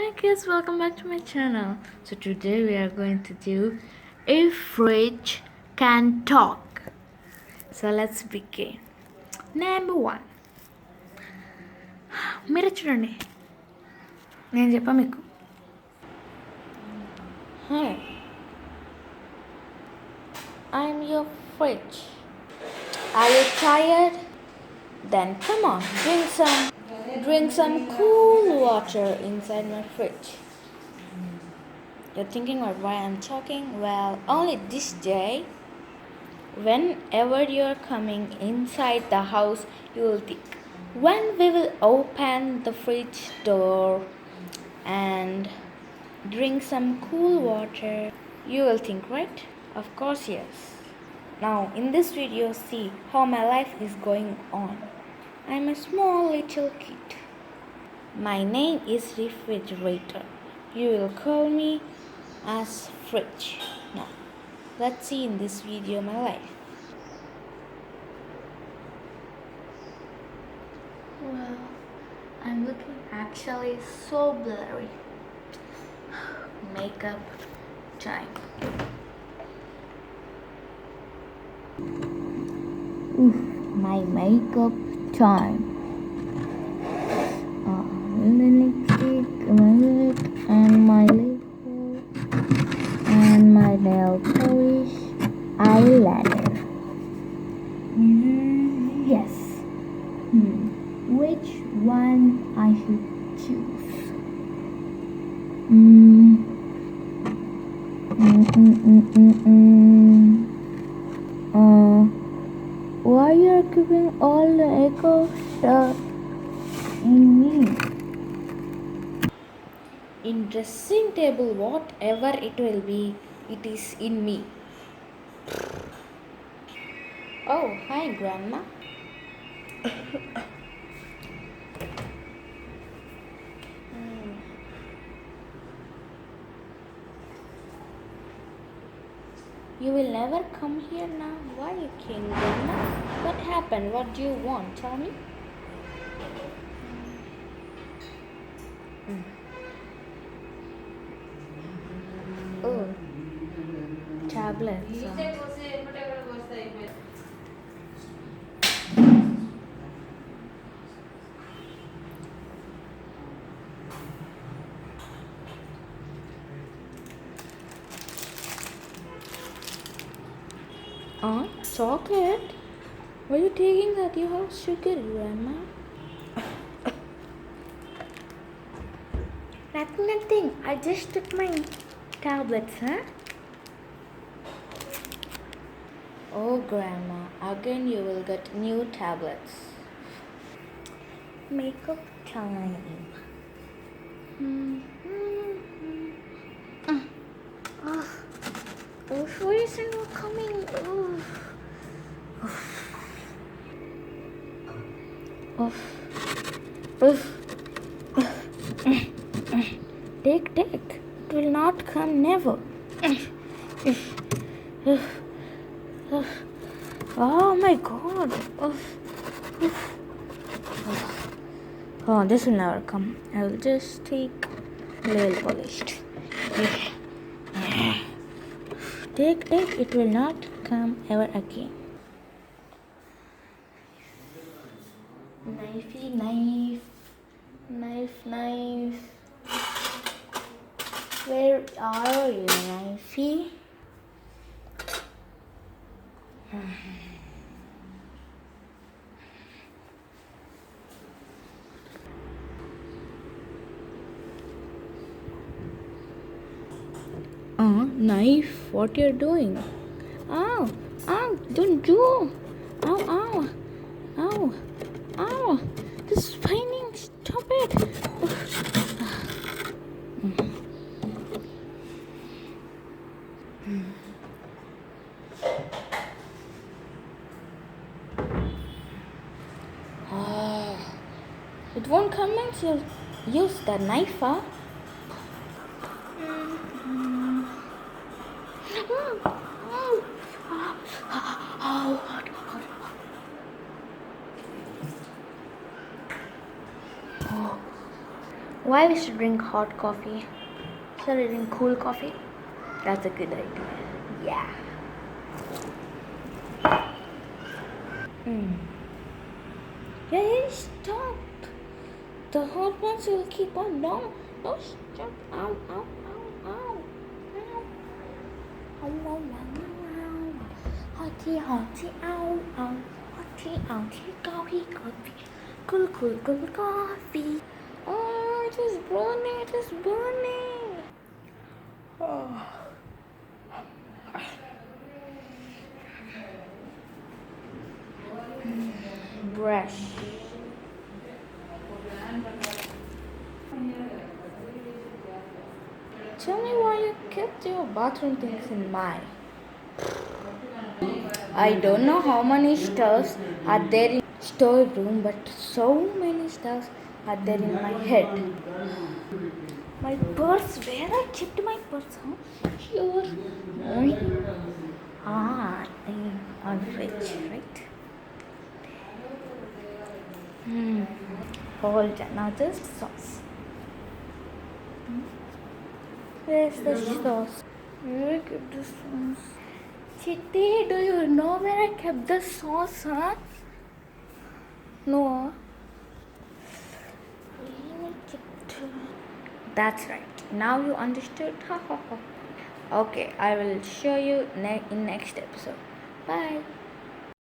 Hi kids, welcome back to my channel. So today we are going to do if fridge can talk. So let's begin. Number 1. మీరు చూడండి నేను చెప్పా మీకు. Hi, I'm your fridge. Are you tired? Then come on, drink some cool water inside my fridge. You're thinking of why I'm talking? Well, only this day, whenever you're coming inside the house, you will think, when we will open the fridge door and drink some cool water, you will think, right? Of course, yes. Now, in this video, see how my life is going on. I'm a small little kid. My name is Refrigerator. You will call me as fridge. Now, let's see in this video my life. Well, I'm looking actually so blurry. Makeup time. My makeup time. Lipstick, my lip, and my lip, and my nail polish, eyeliner. Yes. Which one I should choose? Why you're keeping all the echo stuff in me? In dressing table, whatever it will be, it is in me. Oh, hi grandma. You will never come here now. Why you came, grandma? What happened? What do you want? Tell me. Oh, tablets. Chocolate? Why are you taking that? You have sugar, grandma. Nothing. I just took my tablets, huh? Oh, grandma, again you will get new tablets. Makeup time. Why isn't it coming? Take. It will not come, never. Oh my god. Oh, this will never come. I will just take nail polished. Take. It will not come ever again. Knife. Where are you, knifey? Knife, what you're doing? Ow, don't do. Ow. This is spinning, stop it. It won't come until you use the knife, huh? Why we should drink hot coffee? Should I drink cool coffee? That's a good idea. Yeah. Hey, stop. The hot ones will keep on. No, no, stop. Ow, ow, ow, ow. Ow. Ow, ow, ow, ow. Hotty, hotty, ow, ow. Hotty, hotty, coffee, coffee. Cool, cool, cool coffee. Oh, it is burning, it is burning. Oh. Brush. Tell me why you kept your bathroom things in my. I don't know how many stars are there in storeroom, but so many stars are there in my head. My purse, where I kept my purse? Huh? Here. On fridge, right? Hold on. Now this sauce. Where's the sauce? Where I kept the sauce? Chitty, do you know where I kept the sauce, huh? No. That's right. Now you understood. Okay, I will show you in next episode. Bye.